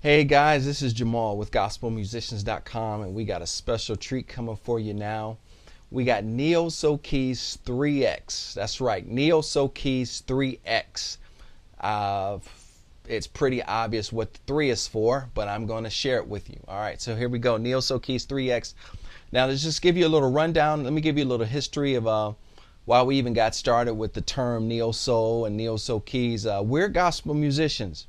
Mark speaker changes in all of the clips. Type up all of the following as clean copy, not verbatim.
Speaker 1: Hey guys, this is Jamal with GospelMusicians.com, and we got a special treat coming for you now. We got Neo-Soul Keys 3X. That's right, Neo-Soul Keys 3X. It's pretty obvious what the 3 is for, but I'm going to share it with you. All right, so here we go, Neo-Soul Keys 3X. Now let's just give you a little rundown. Let me give you a little history of why we even got started with the term Neo-Soul and Neo-Soul Keys. We're gospel musicians.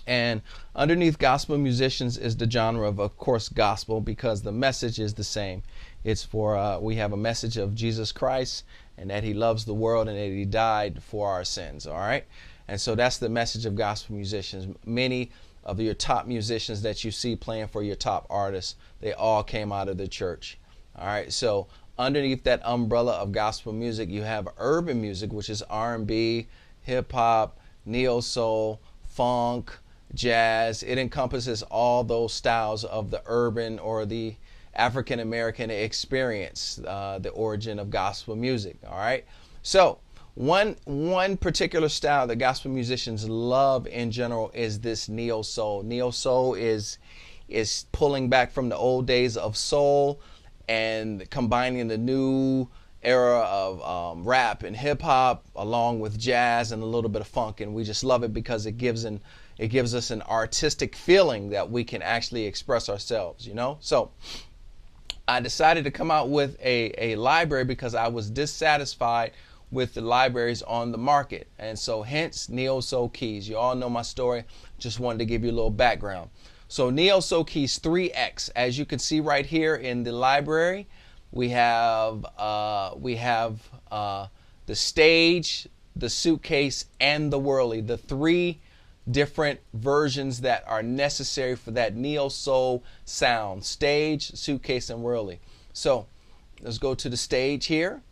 Speaker 1: And underneath gospel musicians is the genre of course, gospel, because the message is the same. It's for, we have a message of Jesus Christ and that he loves the world and that he died for our sins, all right? And so that's the message of gospel musicians. Many of your top musicians that you see playing for your top artists, they all came out of the church, all right? So underneath that umbrella of gospel music, you have urban music, which is R&B, hip-hop, neo-soul, funk, jazz. It encompasses all those styles of the urban or the African American experience, the origin of gospel music. All right. So one particular style that gospel musicians love in general is this neo soul. Neo soul is pulling back from the old days of soul and combining the new era of rap and hip hop along with jazz and a little bit of funk, and we just love it because it gives us an artistic feeling that we can actually express ourselves, you know? So I decided to come out with a library because I was dissatisfied with the libraries on the market. And so hence Neo-Soul Keys. You all know my story. Just wanted to give you a little background. So Neo-Soul Keys 3X, as you can see right here in the library, we have the Stage, the Suitcase, and the Wurlitzer, the 3 different versions that are necessary for that neo-soul sound: Stage, Suitcase, and Wurlitzer. So let's go to the Stage here,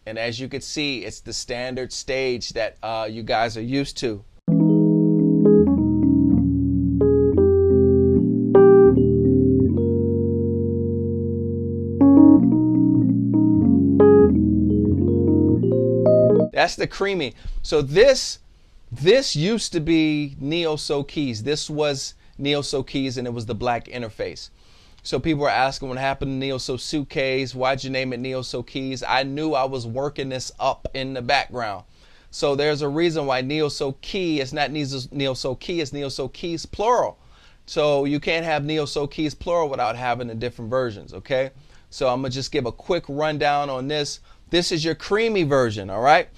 Speaker 1: and as you can see, it's the standard Stage that you guys are used to. That's the creamy. So this used to be Neo-Soul Keys. This was Neo-Soul Keys, and it was the black interface. So people were asking what happened to Neo-Soul Suitcase. Why'd you name it Neo-Soul Keys? I knew I was working this up in the background. So there's a reason why Neo-Soul Key is not Neo-Soul Key, it's Neo-Soul Keys plural. So you can't have Neo-Soul Keys plural without having the different versions, okay? So I'm gonna just give a quick rundown on this. This is your creamy version, all right?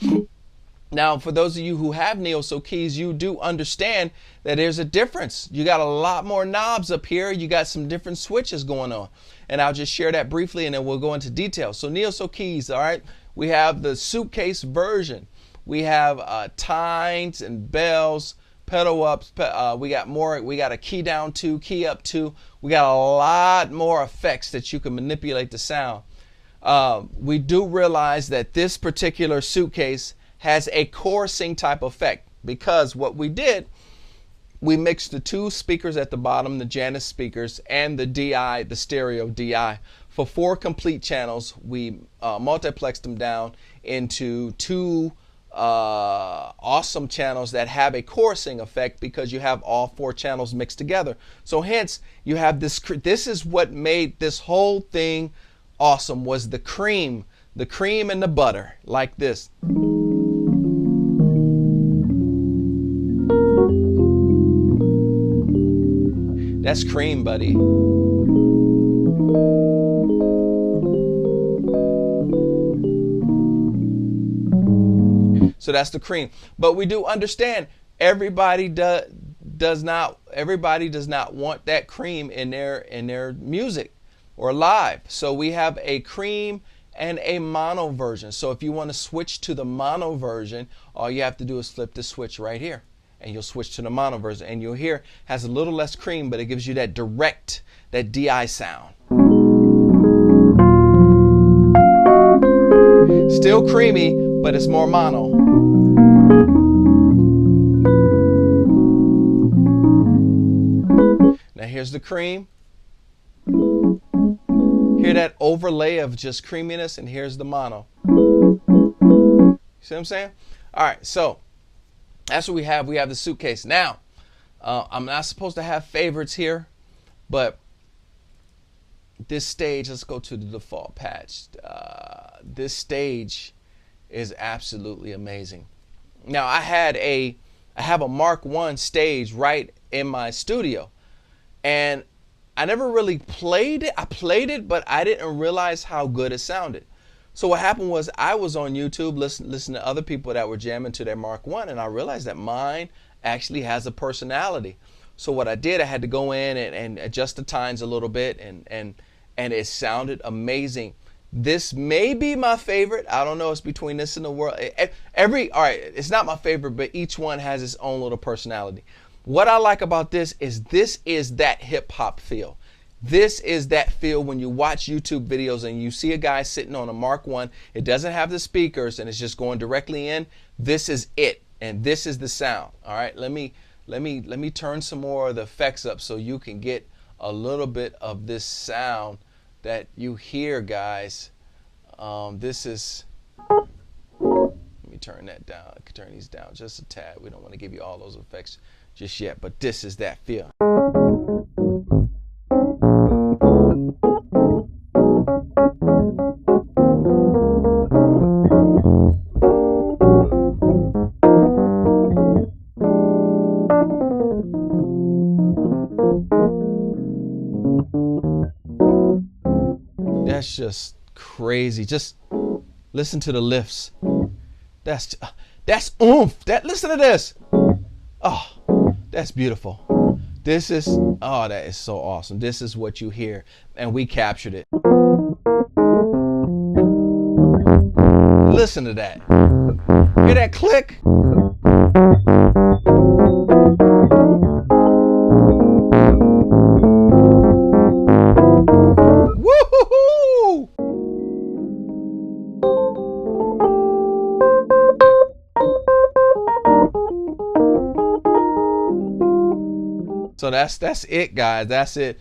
Speaker 1: Now, for those of you who have Neo-Soul Keys, you do understand that there's a difference. You got a lot more knobs up here. You got some different switches going on. And I'll just share that briefly, and then we'll go into detail. So Neo-Soul Keys, all right? We have the Suitcase version. We have tines and bells, pedal ups. We got more. We got a key down 2, key up 2. We got a lot more effects that you can manipulate the sound. We do realize that this particular Suitcase has a chorusing type effect, because what we did, we mixed the 2 speakers at the bottom, the Janus speakers, and the DI, the stereo DI. For 4 complete channels, we multiplexed them down into 2 awesome channels that have a chorusing effect, because you have all 4 channels mixed together. So hence, you have this. This is what made this whole thing awesome, was the cream and the butter, like this. That's cream, buddy. So that's the cream. But we do understand everybody does not want that cream in their music or live. So we have a cream and a mono version. So if you want to switch to the mono version, all you have to do is flip the switch right here, and you'll switch to the mono version, and you'll hear has a little less cream, but it gives you that direct, that DI sound. Still creamy, but it's more mono. Now here's the cream. Hear that overlay of just creaminess, and here's the mono. See what I'm saying? All right, so that's what we have. We have the Suitcase. Now, I'm not supposed to have favorites here, but this stage, let's go to the default patch. This stage is absolutely amazing. Now I have a Mark I stage right in my studio, and I never really played it. I played it, but I didn't realize how good it sounded. So what happened was I was on YouTube listening to other people that were jamming to their Mark I, and I realized that mine actually has a personality. So what I did, I had to go in and adjust the tines a little bit, and it sounded amazing. This may be my favorite. I don't know. It's between this and the world. All right, it's not my favorite, but each one has its own little personality. What I like about this is that hip hop feel. This is that feel when you watch YouTube videos and you see a guy sitting on a Mark I. It doesn't have the speakers and it's just going directly in. This is it, and this is the sound. All right, let me turn some more of the effects up so you can get a little bit of this sound that you hear, guys. This is, let me turn that down. I can turn these down just a tad. We don't want to give you all those effects just yet, but this is that feel. That's just crazy. Just listen to the lifts. That's oomph. Listen to this. Oh, that's beautiful. That is so awesome. This is what you hear, and we captured it. Listen to that. Hear that click? Woo-hoo-hoo! So that's it, guys. That's it.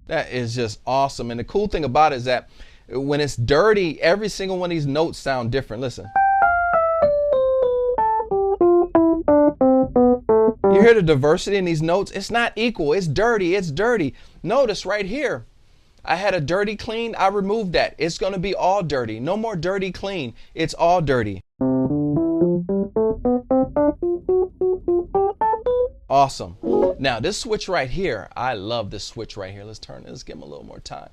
Speaker 1: That is just awesome. And the cool thing about it is that when it's dirty, every single one of these notes sound different. Listen. You hear the diversity in these notes? It's not equal. It's dirty. It's dirty. Notice right here. I had a dirty clean. I removed that. It's going to be all dirty. No more dirty clean. It's all dirty. Awesome. Now this switch right here, I love this switch right here. Let's give them a little more time.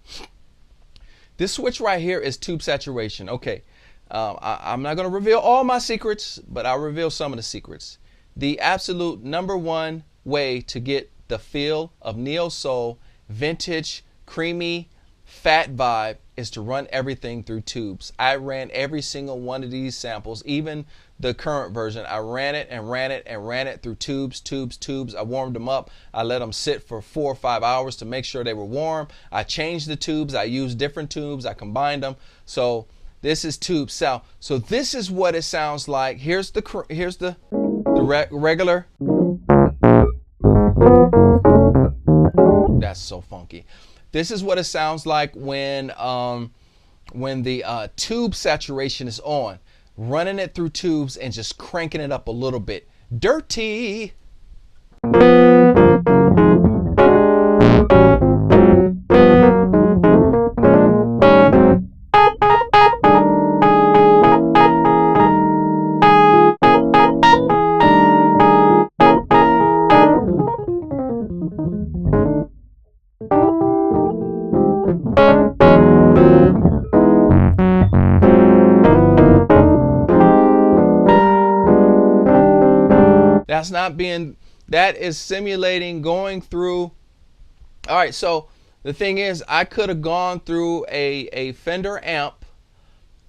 Speaker 1: This switch right here is tube saturation. Okay. I'm not going to reveal all my secrets, but I'll reveal some of the secrets. The absolute #1 way to get the feel of neo soul, vintage, creamy, fat vibe is to run everything through tubes. I ran every single one of these samples, even the current version. I ran it and ran it and ran it through tubes. I warmed them up. I let them sit for 4 or 5 hours to make sure they were warm. I changed the tubes. I used different tubes. I combined them. So this is tube sound. So this is what it sounds like. Here's the regular. That's so funky. This is what it sounds like when the tube saturation is on. Running it through tubes and just cranking it up a little bit. Dirty. That is simulating going through. All right, so the thing is, I could have gone through a Fender amp,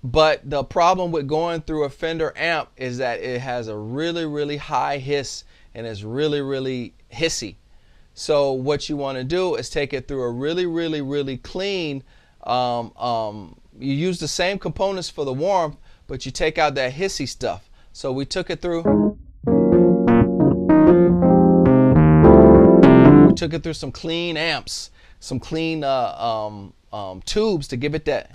Speaker 1: but the problem with going through a Fender amp is that it has a really, really high hiss and it's really, really hissy. So what you want to do is take it through a really, really, really clean, you use the same components for the warmth, but you take out that hissy stuff. So we took it through. We took it through some clean amps, some clean tubes to give it that.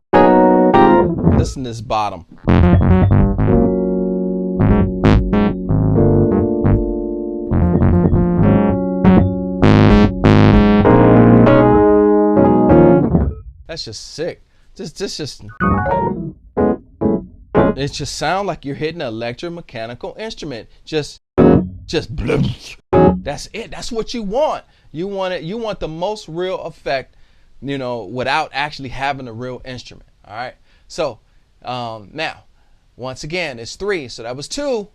Speaker 1: Listen to this bottom. That's just sick. It just sounds like you're hitting an electromechanical instrument. Just blah. That's it. That's what you want. You want it. You want the most real effect, without actually having a real instrument. All right. So now, once again, it's 3. So that was 2.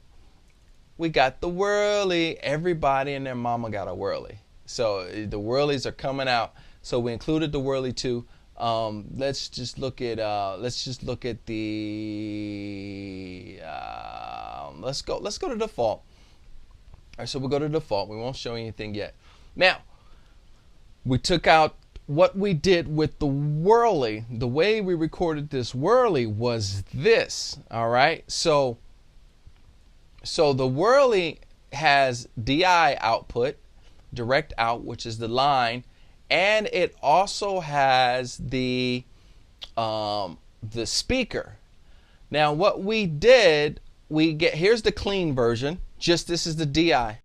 Speaker 1: We got the whirly. Everybody and their mama got a whirly. So the whirlies are coming out. So we included the whirly too. Let's just look at the let's go to default. All right, so we'll go to default. We won't show you anything yet. Now, we took out what we did with the whirly. The way we recorded this whirly was this. All right, so the whirly has DI output, direct out, which is the line. And it also has the speaker. Now what we did, here's the clean version. Just this is the DI.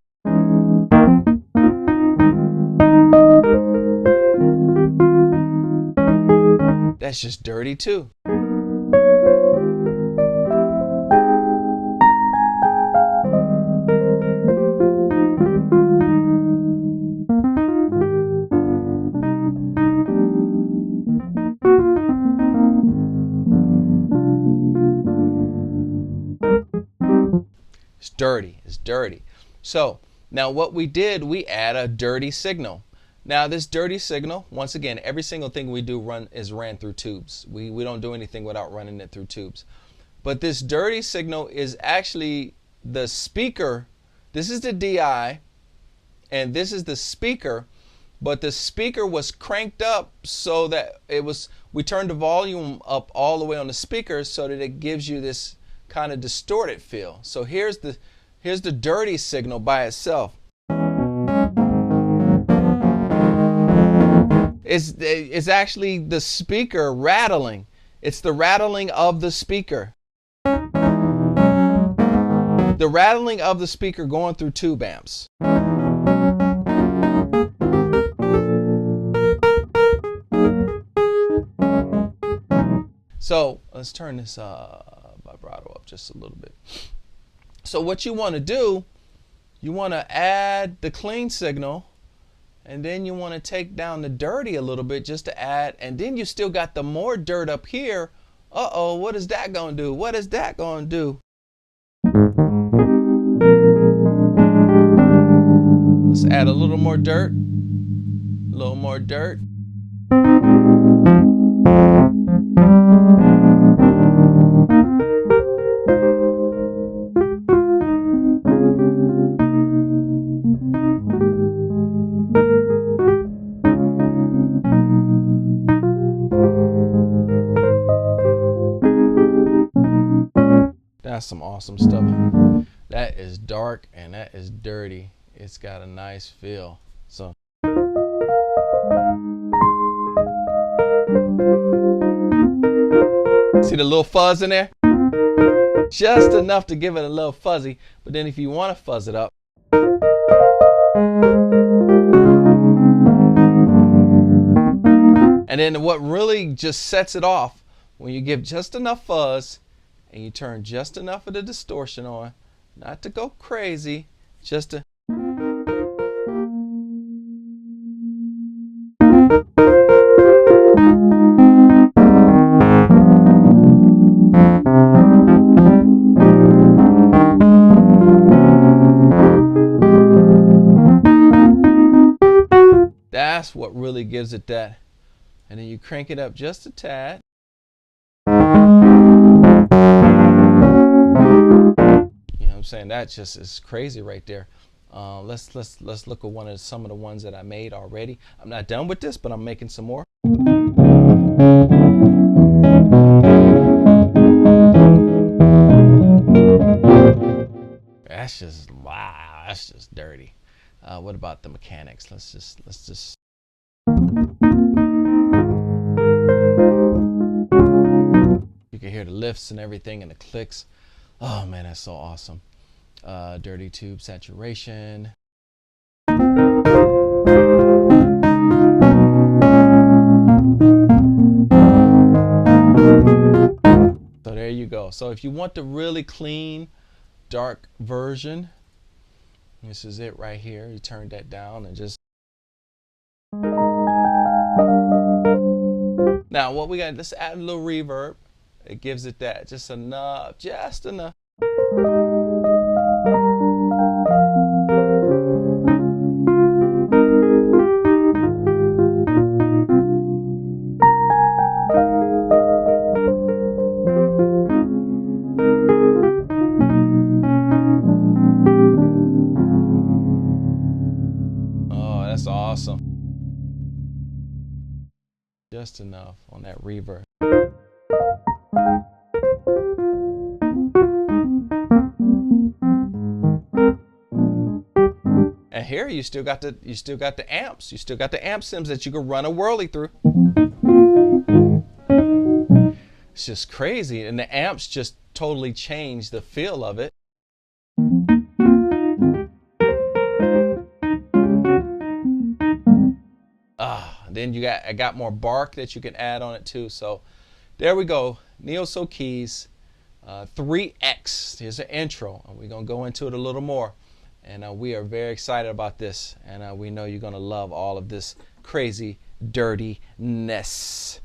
Speaker 1: That's just dirty too. It's dirty. So now what we did, we add a dirty signal. Now this dirty signal, once again, every single thing we do is ran through tubes. We don't do anything without running it through tubes. But this dirty signal is actually the speaker. This is the DI and this is the speaker, but the speaker was cranked up so that we turned the volume up all the way on the speaker so that it gives you this kind of distorted feel. So here's the dirty signal by itself. It's actually the speaker rattling. It's the rattling of the speaker. The rattling of the speaker going through tube amps. So let's turn this vibrato up just a little bit. So what you want to do, you want to add the clean signal, and then you want to take down the dirty a little bit just to add, and then you still got the more dirt up here. Uh-oh, what is that going to do? What is that going to do? Let's add a little more dirt. A little more dirt. That's some awesome stuff. That is dark and that is dirty. It's got a nice feel. So see the little fuzz in there? Just enough to give it a little fuzzy, but then if you want to fuzz it up, and then what really just sets it off, when you give just enough fuzz and you turn just enough of the distortion on, not to go crazy, just to that's what really gives it that. And then you crank it up just a tad. I'm saying that just is crazy right there. Let's look at some of the ones that I made already. I'm not done with this, but I'm making some more. That's just wow. That's just dirty. What about the mechanics? Let's just. You can hear hear the lifts and everything and the clicks. Oh man, that's so awesome. Dirty tube saturation. So there you go. So if you want the really clean, dark version, this is it right here. You turn that down and just. Now what we got, let's add a little reverb. It gives it that, just enough, just enough. Oh, that's awesome. Just enough on that reverb. And here you still got the amps. You still got the amp sims that you can run a whirly through. It's just crazy, and the amps just totally change the feel of it. Then I got more bark that you can add on it too. So there we go, Neo-Soul Keys 3X. Here's an intro, and we're gonna go into it a little more. And we are very excited about this, and we know you're gonna love all of this crazy dirtiness.